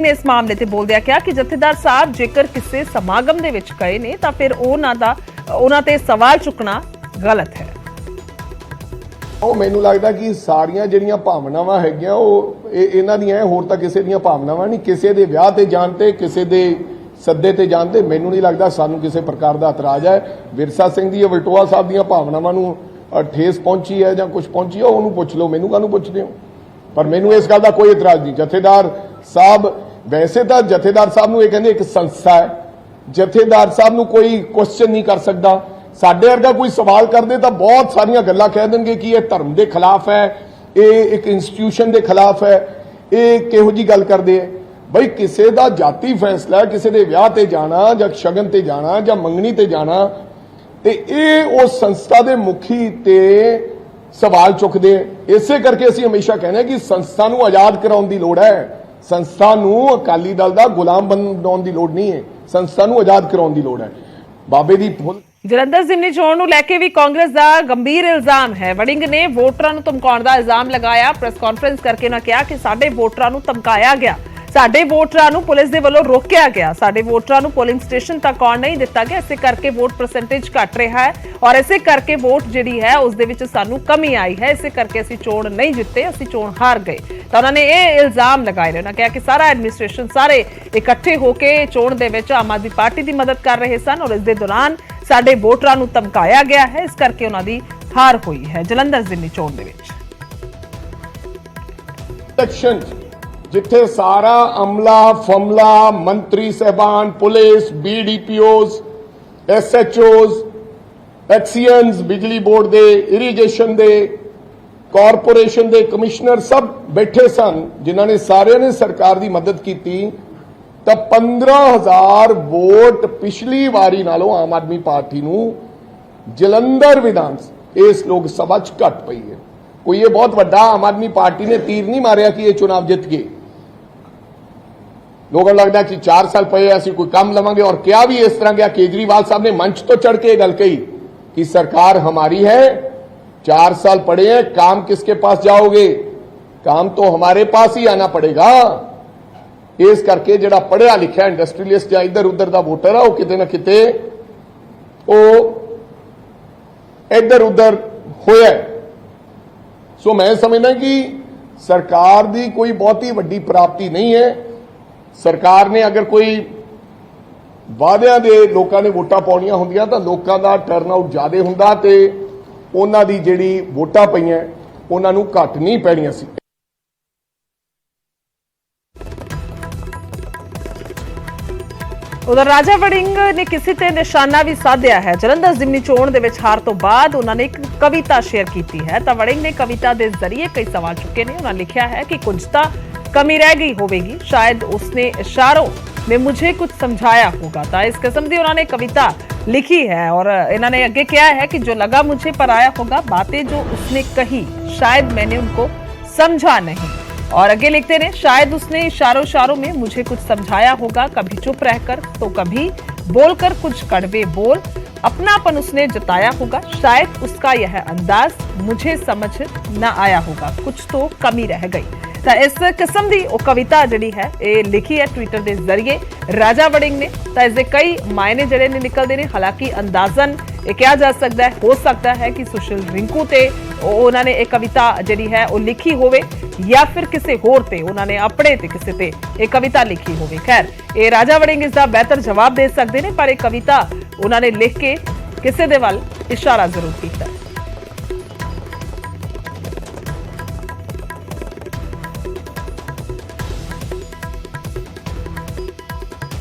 ਨੇ ਇਸ ਮਾਮਲੇ ਤੇ ਬੋਲਦਿਆਂ ਕਿਹਾ ਕਿ ਜਥੇਦਾਰ ਸਾਹਿਬ ਜੇਕਰ ਕਿਸੇ ਸਮਾਗਮ ਦੇ ਵਿੱਚ ਗਏ ਨੇ ਤਾਂ ਫਿਰ ਉਹਨਾਂ ਤੇ ਸਵਾਲ ਚੁੱਕਣਾ ਗਲਤ ਹੈ। ਉਹ ਮੈਨੂੰ ਲੱਗਦਾ ਕਿ ਸਾਰੀਆਂ ਜਿਹੜੀਆਂ ਭਾਵਨਾਵਾਂ ਹੈਗੀਆਂ ਉਹ ਇਹਨਾਂ ਦੀਆਂ ਹੋਰ ਤਾਂ ਕਿਸੇ ਦੀਆਂ ਭਾਵਨਾਵਾਂ ਨਹੀਂ। ਕਿਸੇ ਦੇ ਵਿਆਹ ਤੇ ਜਾਣ ਤੇ, ਕਿਸੇ ਦੇ ਸੱਦੇ ਤੇ ਜਾਣ ਤੇ ਮੈਨੂੰ ਨਹੀਂ ਲੱਗਦਾ ਸਾਨੂੰ ਕਿਸੇ ਪ੍ਰਕਾਰ ਦਾ ਇਤਰਾਜ਼ ਹੈ। ਵਿਰਸਾ ਸਿੰਘ ਦੀ ਵਲਟੋਆ ਸਾਹਿਬ ਦੀਆਂ ਭਾਵਨਾਵਾਂ ਨੂੰ ਠੇਸ ਪਹੁੰਚੀ ਹੈ ਜਾਂ ਕੁਝ ਪਹੁੰਚੀ ਹੈ ਉਹਨੂੰ ਪੁੱਛ ਲਓ, ਮੈਨੂੰ ਕਾਹਨੂੰ ਪੁੱਛਦੇ ਹੋ। ਪਰ ਮੈਨੂੰ ਇਸ ਗੱਲ ਦਾ ਕੋਈ ਇਤਰਾਜ਼ ਨਹੀਂ। ਜਥੇਦਾਰ ਸਾਹਿਬ ਵੈਸੇ ਤਾਂ ਜਥੇਦਾਰ ਸਾਹਿਬ ਨੂੰ ਇਹ ਕਹਿੰਦੇ ਇੱਕ ਸੰਸਥਾ ਹੈ, ਜਥੇਦਾਰ ਸਾਹਿਬ ਨੂੰ ਕੋਈ ਕੁਐਸਚਨ ਨਹੀਂ ਕਰ ਸਕਦਾ। ਸਾਡੇ ਵਰਗਾ ਕੋਈ ਸਵਾਲ ਕਰਦੇ ਤਾਂ ਬਹੁਤ ਸਾਰੀਆਂ ਗੱਲਾਂ ਕਹਿ ਦੇਣਗੇ ਕਿ ਇਹ ਧਰਮ ਦੇ ਖਿਲਾਫ ਹੈ, ਇਹ ਇੱਕ ਇੰਸਟੀਟਿਊਸ਼ਨ ਦੇ ਖਿਲਾਫ ਹੈ, ਇਹ ਕਿਹੋ ਜੀ ਗੱਲ ਕਰਦੇ ਆ। ਬਈ ਕਿਸੇ ਦਾ ਜਾਤੀ ਫੈਸਲਾ, ਕਿਸੇ ਦੇ ਵਿਆਹ ਤੇ ਜਾਣਾ ਜਾਂ ਸ਼ਗਨ ਤੇ ਜਾਣਾ ਜਾਂ ਮੰਗਣੀ ਤੇ ਜਾਣਾ, ਤੇ ਇਹ ਉਸ ਸੰਸਥਾ ਦੇ ਮੁਖੀ ਤੇ ਸਵਾਲ ਚੁੱਕਦੇ। ਇਸੇ ਕਰਕੇ ਅਸੀਂ ਹਮੇਸ਼ਾ ਕਹਿੰਦੇ ਕਿ ਸੰਸਥਾ ਨੂੰ ਆਜ਼ਾਦ ਕਰਾਉਣ ਦੀ ਲੋੜ ਹੈ। ਸੰਸਥਾ ਨੂੰ ਅਕਾਲੀ ਦਲ ਦਾ ਗੁਲਾਮ ਬਣਾਉਣ ਦੀ ਲੋੜ ਨਹੀਂ ਹੈ, ਸੰਸਥਾ ਨੂੰ ਆਜ਼ਾਦ ਕਰਾਉਣ ਦੀ ਲੋੜ ਹੈ। ਬਾਬੇ ਦੀ ਜਲੰਧਰ ਜ਼ਿਮਨੀ ਚੋਣ ਨੂੰ ਲੈ ਕੇ ਵੀ ਕਾਂਗਰਸ ਦਾ ਗੰਭੀਰ ਇਲਜ਼ਾਮ ਹੈ। ਵੜਿੰਗ ਨੇ ਵੋਟਰਾਂ ਨੂੰ ਧਮਕਾਉਣ ਦਾ ਇਲਜ਼ਾਮ ਲਗਾਇਆ। ਪ੍ਰੈਸ ਕਾਨਫਰੰਸ ਕਰਕੇ ਉਹਨਾਂ ਕਿਹਾ ਕਿ ਸਾਡੇ ਵੋਟਰਾਂ ਨੂੰ ਧਮਕਾਇਆ ਗਿਆ, ਸਾਡੇ ਵੋਟਰਾਂ ਨੂੰ ਪੁਲਿਸ ਦੇ ਵੱਲੋਂ ਰੋਕਿਆ ਗਿਆ, ਸਾਡੇ ਵੋਟਰਾਂ ਨੂੰ ਪੋਲਿੰਗ ਸਟੇਸ਼ਨ ਤੱਕ ਆਉਣ ਨਹੀਂ ਦਿੱਤਾ ਗਿਆ। ਇਸੇ ਕਰਕੇ ਵੋਟ ਪਰਸੈਂਟੇਜ ਘਟ ਰਿਹਾ ਹੈ ਔਰ ਇਸੇ ਕਰਕੇ ਵੋਟ ਜਿਹੜੀ ਹੈ ਉਸ ਦੇ ਵਿੱਚ ਸਾਨੂੰ ਕਮੀ ਆਈ ਹੈ। ਇਸੇ ਕਰਕੇ ਅਸੀਂ ਚੋਣ ਨਹੀਂ ਜਿੱਤੇ, ਅਸੀਂ ਚੋਣ ਹਾਰ ਗਏ। ਤਾਂ ਉਹਨਾਂ ਨੇ ਇਹ ਇਲਜ਼ਾਮ ਲਗਾਏ ਨੇ। ਉਹਨਾਂ ਕਿਹਾ ਕਿ ਸਾਰਾ ਐਡਮਿਨਿਸਟ੍ਰੇਸ਼ਨ ਸਾਰੇ ਇਕੱਠੇ ਹੋ ਕੇ ਚੋਣ ਦੇ ਵਿੱਚ ਆਮ ਆਦਮੀ ਪਾਰਟੀ ਦੀ ਮਦਦ ਕਰ ਰਹੇ ਸਨ ਔਰ ਇਸ ਦੇ ਦੌਰਾਨ ਸਾਡੇ ਵੋਟਰਾਂ ਨੂੰ ਧਮਕਾਇਆ ਗਿਆ ਹੈ। ਇਸ ਕਰਕੇ ਉਹਨਾਂ ਦੀ ਹਾਰ ਹੋਈ ਹੈ ਜਲੰਧਰ ਜ਼ਿਮਨੀ ਚੋਣ ਦੇ ਵਿੱਚ। ਜਿੱਥੇ ਸਾਰਾ ਅਮਲਾ ਫਮਲਾ, ਮੰਤਰੀ ਸਾਹਿਬਾਨ, ਪੁਲਿਸ, BDPOs, SHOs, ਐਕਸੀਅਨਸ, ਬਿਜਲੀ ਬੋਰਡ ਦੇ, ਇਰੀਗੇਸ਼ਨ ਦੇ, ਕਾਰਪੋਰੇਸ਼ਨ ਦੇ ਕਮਿਸ਼ਨਰ ਸਭ ਬੈਠੇ ਸਨ, ਜਿਨ੍ਹਾਂ ਨੇ ਸਾਰਿਆਂ ਨੇ ਸਰਕਾਰ ਦੀ ਮਦਦ ਕੀਤੀ। ਤਾਂ 15,000 ਵੋਟ ਪਿਛਲੀ ਵਾਰੀ ਨਾਲੋਂ ਆਮ ਆਦਮੀ ਪਾਰਟੀ ਨੂੰ ਜਲੰਧਰ ਵਿਧਾਨ ਇਸ ਲੋਕ ਸਭਾ ਚ ਘੱਟ ਪਈ ਹੈ। ਕੋਈ ਇਹ ਬਹੁਤ ਵੱਡਾ ਆਮ ਆਦਮੀ ਪਾਰਟੀ ਨੇ ਤੀਰ ਨਹੀਂ ਮਾਰਿਆ ਕਿ ਇਹ ਚੁਣਾਵ ਜਿੱਤ ਗਏ। ਲੋਕਾਂ ਨੂੰ ਲੱਗਦਾ ਕਿ 4 ਸਾਲ ਪਏ ਅਸੀਂ ਕੋਈ ਕੰਮ ਲਵਾਂਗੇ। ਔਰ ਕਿਹਾ ਵੀ ਇਸ ਤਰ੍ਹਾਂ ਗਿਆ, केजरीवाल साहब ने मंच तो चढ़ के गल कही कि सरकार हमारी है, 4 साल पड़े हैं, काम किसके पास जाओगे, काम तो हमारे पास ही आना पड़ेगा। इस करके जिहड़ा पढ़िया लिखिया इंडस्ट्रीलिस्ट या इधर उधर का वोटर है, वो किते ना किते इधर उधर होया। सो मैं समझदा कि सरकार की कोई बहुत ही वड्डी प्राप्ति नहीं है। सरकार ने अगर कोई वादियां दे लोकां ने वोटां पाउणियां हुंदियां तां लोकां दा टर्नआउट ज़्यादा हुंदा ते उन्हां दी जिहड़ी वोटां पईयां उन्हां नूं घट नहीं पैणीआं सी। उधर राजा वड़िंग ने किसी ते निशाना भी साधिया है। जलंधर जिमनी चोण दे विच हार तो बाद उन्होंने एक कविता शेयर की है। तो वड़िंग ने कविता के जरिए कई सवाल चुके हैं। उन्होंने लिखा है कि कुछ तो कमी रह गई होगी, शायद उसने इशारों में मुझे कुछ समझाया होगा। तो इस किस्म की उन्होंने कविता लिखी है और इन्होंने आगे क्या है कि जो लगा मुझे पर आया होगा, बातें जो उसने कही शायद मैंने उनको समझा नहीं। और आगे लिखते हैं शायद उसने इशारों में मुझे कुछ समझाया होगा, कभी चुप रहकर तो कभी बोलकर कुछ कड़वे बोल, अपनापन उसने जताया होगा, शायद उसका यह अंदाज मुझे समझ न आया होगा, कुछ तो कमी रह गई। तो इस किस्म की कविता जी है ये लिखी है ट्विटर के जरिए राजा वड़िंग ने। तो इसके कई मायने जड़े ने निकलते हैं। हालांकि अंदाजन ये कहा जा सकता है, हो सकता है कि सुशील रिंकू ते उन्होंने एक कविता जी है वो लिखी होवे या फिर किसी होर ते उन्होंने अपने ते किसी ते एक कविता लिखी होवे। खैर ये राजा वड़िंग इसका बेहतर जवाब दे सकते हैं, पर एक कविता उन्होंने लिख के किसी दे वल इशारा जरूर किया।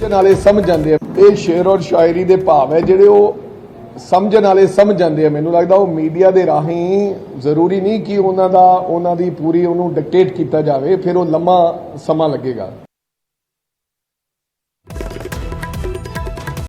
नाले समझ जाते हैं शेर और शायरी के भाव है जिहड़े समझण वाले समझ जाते हैं। मैनूं लगदा वो मीडिया के राही जरूरी नहीं कि उन्हां दी पूरी उन्होंने डिक्टेट किया जाए, फिर वो लंबा समा लगेगा।